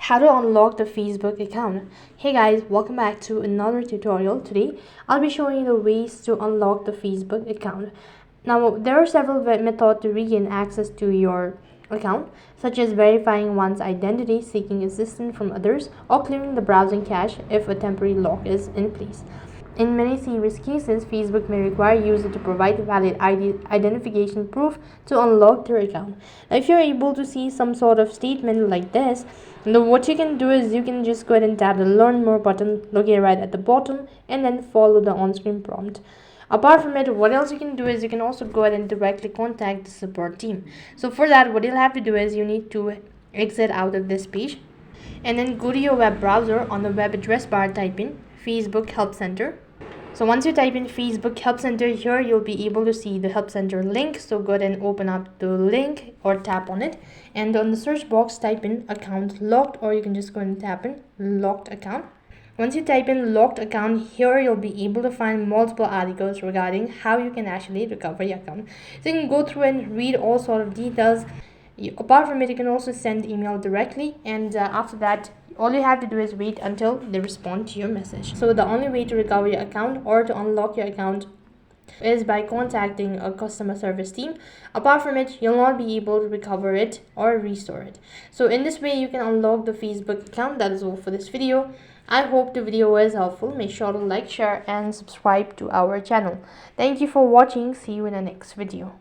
How to unlock the Facebook account. Hey guys, welcome back to another tutorial. Today I'll be showing you the ways to unlock the Facebook account. Now there are several methods to regain access to your account, such as verifying one's identity, seeking assistance from others, or clearing the browsing cache if a temporary lock is in place. In many serious cases, Facebook may require users to provide valid identification proof to unlock their account. Now, if you're able to see some sort of statement like this, what you can do is you can just go ahead and tap the Learn More button located right at the bottom and then follow the on-screen prompt. Apart from it, what else you can do is you can also go ahead and directly contact the support team. So for that, what you'll have to do is you need to exit out of this page and then go to your web browser. On the web address bar, type in Facebook Help Center. So once you type in Facebook Help Center, here you'll be able to see the Help Center link. So go ahead and open up the link or tap on it, and on the search box type in account locked, or you can just go and tap in locked account. Once you type in locked account, here you'll be able to find multiple articles regarding how you can actually recover your account. So you can go through and read all sort of details. Apart from it, you can also send email directly, and after that all you have to do is wait until they respond to your message. So the only way to recover your account or to unlock your account is by contacting a customer service team. Apart from it, you'll not be able to recover it or restore it. So in this way you can unlock the Facebook account. That is all for this video. I hope the video was helpful. Make sure to like, share and subscribe to our channel. Thank you for watching. See you in the next video.